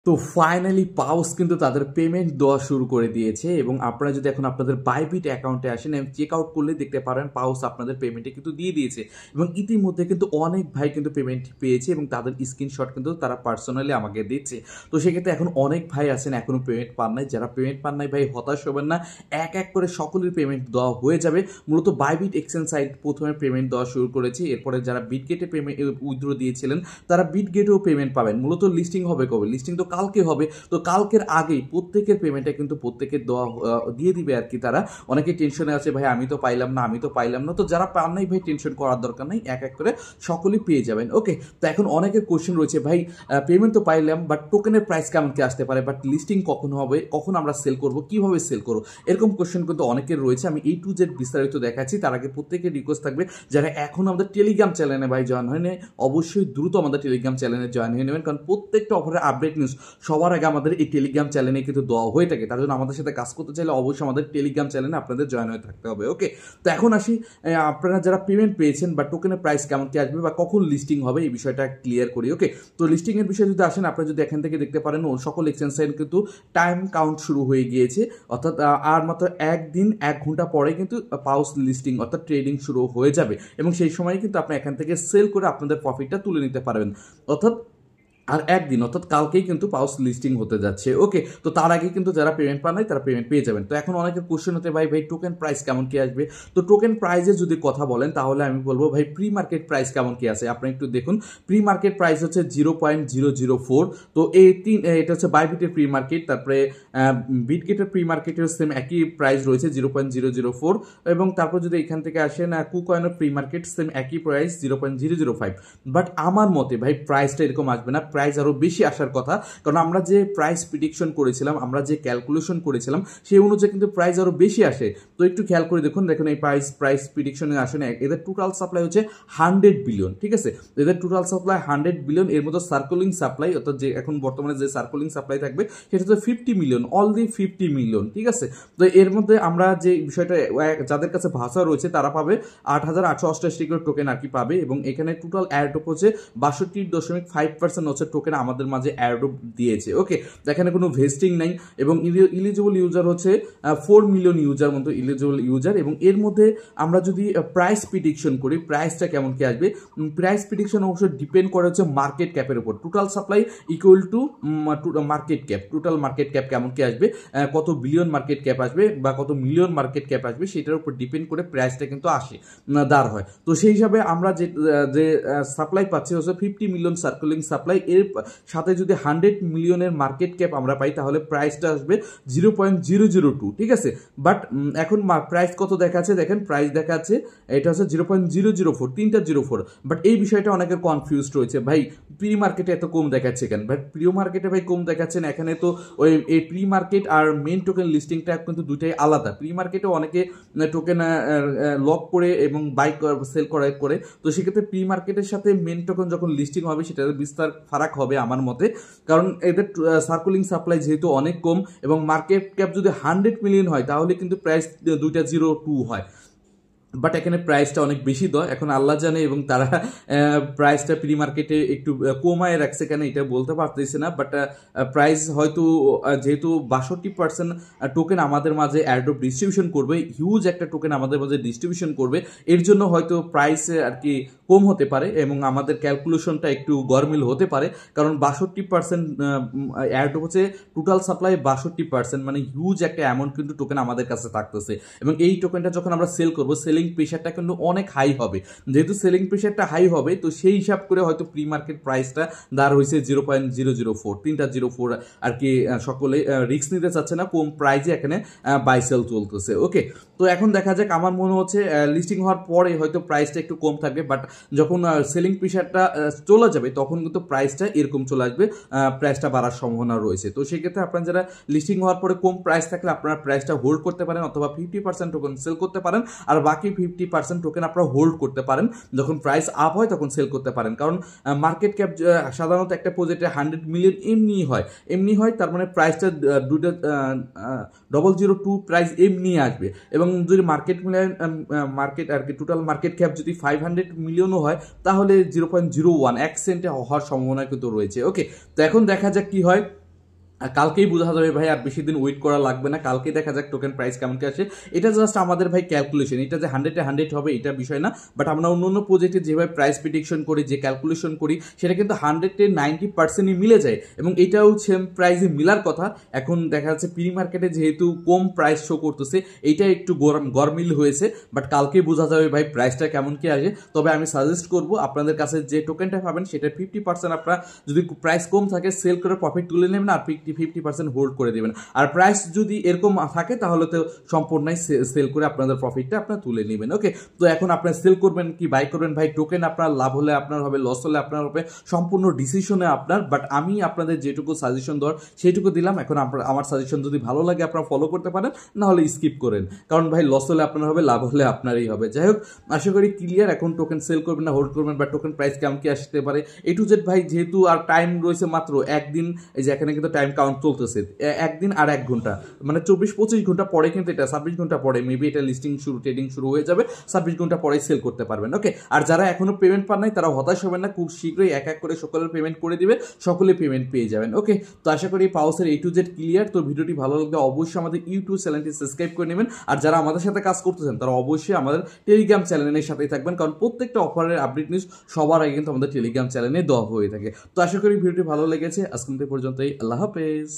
তো ফাইনালি পাউস কিন্তু তাদের পেমেন্ট দেওয়া শুরু করে দিয়েছে এবং আপনারা যদি এখন আপনাদের বাইবিট অ্যাকাউন্টে আসেন এবং চেক আউট করলে দেখতে পারেন পাউস আপনাদের পেমেন্টে কিন্তু দিয়ে দিয়েছে এবং ইতিমধ্যে কিন্তু অনেক ভাই কিন্তু পেমেন্ট পেয়েছে এবং তাদের স্ক্রিনশট কিন্তু তারা পার্সোনালি আমাকে দিচ্ছে। তো সেক্ষেত্রে এখন অনেক ভাই আছেন এখনও পেমেন্ট পান নাই, যারা পেমেন্ট পান নাই ভাই হতাশ হবেন না, এক এক করে সকলের পেমেন্ট দেওয়া হয়ে যাবে। মূলত বাইবিট এক্সচেঞ্জ সাইট প্রথমে পেমেন্ট দেওয়া শুরু করেছে, এরপরে যারা বিটগেটে পেমেন্ট উইথড্র দিয়েছিলেন তারা বিটগেটেও পেমেন্ট পাবেন। মূলত লিস্টিং হবে কবে? লিস্টিং তো কালকে হবে, তো কালকের আগেই প্রত্যেকের পেমেন্টটা কিন্তু প্রত্যেকের দিয়ে দিবে আর কি। তারা অনেকে টেনশনে আছে, ভাই আমি তো পাইলাম না, আমি তো পাইলাম না। তো যারা পান নাই ভাই টেনশন করার দরকার নেই, এক এক করে সকলেই পেয়ে যাবেন। ওকে, তো এখন অনেকের কোশ্চেন রয়েছে, ভাই পেমেন্ট তো পাইলাম বাট টোকেনের প্রাইস কেমন কি আসতে পারে, বাট লিস্টিং কখন হবে, কখন আমরা সেল করব, কিভাবে সেল করবো, এরকম কোশ্চেন কিন্তু অনেকের রয়েছে। আমি A to Z বিস্তারিত দেখাচ্ছি। তার আগে প্রত্যেকের রিকোয়েস্ট থাকবে যারা এখন আমাদের টেলিগ্রাম চ্যানেলে ভাই জয়েন হয়নি, অবশ্যই দ্রুত আমাদের টেলিগ্রাম চ্যানেলে জয়েন হয়ে নেবেন, কারণ প্রত্যেকটা অফারের আপডেট নিউজ সবার আগে আমাদের এই টেলিগ্রাম চ্যানেলে কিন্তু দেওয়া হয়ে থাকে। তার জন্য আমাদের সাথে কাজ করতে চাইলে অবশ্যই আমাদের টেলিগ্রাম চ্যানেলে আপনাদের জয়েন হয়ে থাকতে হবে। ওকে, তো এখন আসি, আপনারা যারা পেমেন্ট পেয়েছেন বা টোকেনের প্রাইস কেমন কি আসবে বা কখন লিস্টিং হবে এই বিষয়টা ক্লিয়ার করি। ওকে, তো লিস্টিংয়ের বিষয়ে যদি আসেন, আপনারা যদি এখান থেকে দেখতে পারেন সকল এক্সচেঞ্জ সাইট কিন্তু টাইম কাউন্ট শুরু হয়ে গিয়েছে, অর্থাৎ আর মাত্র একদিন 1 ঘন্টা পরে কিন্তু পাউস লিস্টিং অর্থাৎ ট্রেডিং শুরু হয়ে যাবে এবং সেই সময় কিন্তু আপনি এখান থেকে সেল করে আপনাদের প্রফিটটা তুলে নিতে পারবেন। অর্থাৎ আর একদিন অর্থাৎ কালকেই কিন্তু পাউস লিস্টিং হতে যাচ্ছে। ওকে, তো তার আগে কিন্তু যারা পেমেন্ট পান নাই তারা পেমেন্ট পেয়ে যাবেন। তো এখন অনেকের কোশ্চেন হতে, ভাই টোকেন প্রাইস কেমন কি আসবে? তো টোকেন প্রাইসে যদি কথা বলেন তাহলে আমি বলবো ভাই প্রি মার্কেট প্রাইস কেমন কি আছে আপনি একটু দেখুন। প্রি মার্কেট প্রাইস হচ্ছে 0.004। তো এটা হচ্ছে বাইবিটের প্রি মার্কেট, তারপরে বিটগেটের প্রি মার্কেটের সেম একই প্রাইস রয়েছে 0.004 এবং তারপর যদি এখান থেকে আসেন কুকয়েনের প্রি মার্কেট সেম একই প্রাইস 0.005। বাট আমার মতে ভাই প্রাইসটা এরকম আসবে না, প্রাইস আরও বেশি আসার কথা, কারণ আমরা যে প্রাইস প্রিডিকশন করেছিলাম, আমরা যে ক্যালকুলেশন করেছিলাম সেই অনুযায়ী কিন্তু প্রাইস আরও বেশি আসে। তো একটু খেয়াল করে দেখুন এই প্রাইস প্রিডিকশনে আসে না, এদের টোটাল সাপ্লাই হচ্ছে 100 বিলিয়ন। ঠিক আছে, এদের টোটাল সাপ্লাই 100 বিলিয়ন, এর মধ্যে সার্কুলিং সাপ্লাই অর্থাৎ যে এখন বর্তমানে যে সার্কুলিং সাপ্লাই থাকবে সেটা হচ্ছে 50 মিলিয়ন, অলরেডি 50 মিলিয়ন। ঠিক আছে, তো এর মধ্যে আমরা যে বিষয়টা যাদের কাছে ভাষা রয়েছে তারা পাবে 8,888 করে টোকেন আর কি পাবে এবং এখানে টোটাল অ্যাডপ হচ্ছে 62.5% হচ্ছে টোকেন আমাদের মাঝে অ্যাডপ দিয়েছে। ওকে, এখানে কোনো ভেস্টিং নাই এবং ইলিজিবল ইউজার হচ্ছে 4 মিলিয়ন ইউজার মতো ইলিজিবল ইউজার। এবং এর মধ্যে আমরা যদি প্রাইস প্রিডিকশন করি, প্রাইসটা কেমন কি আসবে? প্রাইস প্রিডিকশন অবশ্যই ডিপেন্ড করে হচ্ছে মার্কেট ক্যাপের উপর। Total supply equal to market cap, total market cap কেমন কি আসবে, কত বিলিয়ন মার্কেট ক্যাপ আসবে বা কত মিলিয়ন মার্কেট ক্যাপ আসবে, সেটার উপর ডিপেন্ড করে প্রাইসটা কিন্তু আসে দাঁড় হয়। তো সেই হিসাবে আমরা যে সাপ্লাই পাচ্ছি হচ্ছে 50 মিলিয়ন সার্কুলিং সাপ্লাই, এর সাথে যদি 100 মিলিয়নের মার্কেট ক্যাপ আমরা পাই তাহলে প্রাইসটা আসবে 0.002। ঠিক আছে, বাট এখন প্রাইস কত দেখাচ্ছে দেখেন, প্রাইস দেখাচ্ছে এটা হচ্ছে 0.004, 3টা 04। বাট এই বিষয়টা অনেকের কনফিউজড রয়েছে, ভাই প্রি মার্কেটে এত কম দেখাচ্ছে কেন? বাট প্রি মার্কেটে ভাই কম দেখাচ্ছেন, এখানে তো ওই এই প্রি মার্কেট আর মেন টোকেন লিস্টিংটা কিন্তু দুইটাই আলাদা। প্রি মার্কেটে অনেকে টোকেন লক করে এবং বাই সেল করে, তো সেক্ষেত্রে প্রি মার্কেটের সাথে মেন টোকেন যখন লিস্টিং হবে সেটার বিস্তার ফারাক হবে আমার মতে, কারণ এদের সার্কুলিং সাপ্লাই যেহেতু অনেক কম এবং মার্কেট ক্যাপ যদি 100 মিলিয়ন হয় তাহলে কিন্তু প্রাইস 2.02 হয়। বাট এখানে প্রাইসটা অনেক বেশি দেয়, এখন আল্লাহ জানে এবং তারা প্রাইসটা প্রি মার্কেটে একটু কমায় রাখছে কেন এটা বলতে পারতেছে না। বাট প্রাইস হয়তো যেহেতু 62% টোকেন আমাদের মাঝে অ্যাডপ ডিস্ট্রিবিউশন করবে, হিউজ একটা টোকেন আমাদের মাঝে ডিস্ট্রিবিউশন করবে, এর জন্য হয়তো প্রাইসে আর কি কম হতে পারে এবং আমাদের ক্যালকুলেশনটা একটু গরমিল হতে পারে, কারণ 62% অ্যাডপ হচ্ছে টোটাল সাপ্লাই 62%, মানে হিউজ একটা অ্যামাউন্ট কিন্তু টোকেন আমাদের কাছে থাকতেছে এবং এই টোকেনটা যখন আমরা সেল করবো সেলিং প্রেশারটা কিন্তু অনেক হাই হবে। যেহেতু সেলিং প্রেশারটা হাই হবে তো সেই হিসাব করে হয়তো প্রি মার্কেট প্রাইসটা দাঁড় হয়েছে 0.004, 3টা 04 আর কি। সকলে রিস্ক নিতে চাচ্ছে না, কম প্রাইসে এখানে বাই সেল চলতেছে। ওকে, তো এখন দেখা যাক, আমার মনে হচ্ছে লিস্টিং হওয়ার পরে হয়তো প্রাইসটা একটু কম থাকবে, বাট যখন সেলিং প্রেশারটা চলে যাবে তখন কিন্তু প্রাইসটা এরকম চলে আসবে, প্রাইসটা বাড়ার সম্ভাবনা রয়েছে। তো সেক্ষেত্রে আপনারা যারা লিস্টিং হওয়ার পরে কম প্রাইস থাকলে আপনারা প্রাইসটা হোল্ড করতে পারেন অথবা 50% টোকেন সেল করতে পারেন আর বাকি 50% টোকেন আপনারা হোল্ড করতে পারেন, যখন প্রাইস আপ হয় তখন সেল করতে পারেন। কারণ মার্কেট ক্যাপ সাধারণত একটা প্রজেক্টে 100 মিলিয়ন এমনি হয়, তার মানে প্রাইসটা 0.002 প্রাইস এমনি আসবে এবং যদি মার্কেট আর কি টোটাল মার্কেট ক্যাপ যদি 500 মিলিয়নও হয় তাহলে 0.01 1 সেন্টে হওয়ার সম্ভাবনা কিন্তু রয়েছে। ওকে, তো এখন দেখা যাক কি হয়। আর কালকেই বোঝা যাবে ভাই, আর বেশি দিন ওয়েট করা লাগবে না, কালকেই দেখা যাক টোকেন প্রাইস কেমন কি আসে। এটা জাস্ট আমাদের ভাই ক্যালকুলেশন, এটা যে 100 হবে এটা বিষয় না, বাট আমরা অন্য অন্য প্রজেক্টে যেভাবে প্রাইস প্রেডিকশন করি, যে ক্যালকুলেশন করি, সেটা কিন্তু 90%ই মিলে যায়, এবং এটাও সেম প্রাইসে মিলার কথা। এখন দেখা যাচ্ছে প্রি মার্কেটে যেহেতু কম প্রাইস শো করতেছে, এইটা একটু গরমিল হয়েছে, বাট কালকেই বোঝা যাবে ভাই প্রাইসটা কেমন কি আসে। তবে আমি সাজেস্ট করবো আপনাদের কাছে যে টোকেনটা পাবেন সেটা 50% আপনারা যদি প্রাইস কম থাকে সেল করে প্রফিট তুলে নেবেন, আর 50% হোল্ড করে দেবেন। আর প্রাইস যদি এরকম থাকে তাহলে তো সম্পূর্ণই সেল করে আপনাদের প্রফিটটা আপনারা তুলে নেবেন। ওকে, তো এখন আপনার সেল করবেন কি বাই করবেন ভাই, টোকেন আপনার লাভ হলে আপনার হবে, লস হলে আপনার হবে, সম্পূর্ণ ডিসিশনে আপনার। বাট আমি আপনাদের যেটুকু সাজেশন দেওয়ার সেইটুকু দিলাম। এখন আমার সাজেশন যদি ভালো লাগে আপনারা ফলো করতে পারেন, না হলে স্কিপ করেন, কারণ ভাই লস হলে আপনার হবে, লাভ হলে আপনারই হবে। যাই হোক, আশা করি ক্লিয়ার। এখন টোকেন সেল করবেন না হোল্ড করবেন, বা টোকেন প্রাইস কেমন কি আসতে পারে A to Z ভাই, যেহেতু আর টাইম রয়েছে মাত্র একদিন, এই যে এখানে কিন্তু টাইম কাউন্ট চলতেছে, একদিন আর 1 ঘন্টা, মানে 24-25 ঘন্টা পরে কিন্তু এটা 26 ঘন্টা পরে মেবি এটা লিস্টিং ট্রেডিং শুরু হয়ে যাবে, 26 ঘন্টা পরে সেল করতে পারবেন। ওকে, আর যারা এখনো পেমেন্ট পান নাই তারা হতাশ হবেন না, খুব শীঘ্রই এক এক করে সকলের পেমেন্ট করে দিবে, সকলে পেমেন্ট পেয়ে যাবেন। ওকে, তো আশা করি পাউসের A to Z ক্লিয়ার। তো ভিডিওটি ভালো লাগলে অবশ্যই আমাদের ইউটিউব চ্যানেলটি সাবস্ক্রাইব করে নেবেন, আর যারা আমাদের সাথে কাজ করতেছেন তারা অবশ্যই আমাদের টেলিগ্রাম চ্যানেলের সাথেই থাকবেন, কারণ প্রত্যেকটা অফারের আপডেট নিউজ সবার আগে কিন্তু আমাদের টেলিগ্রাম চ্যানেলে দেওয়া হয়ে থাকে। তো আশা করি ভিডিওটি ভালো লেগেছে, আজকে পর্যন্তই, আল্লাহ হাফেজ।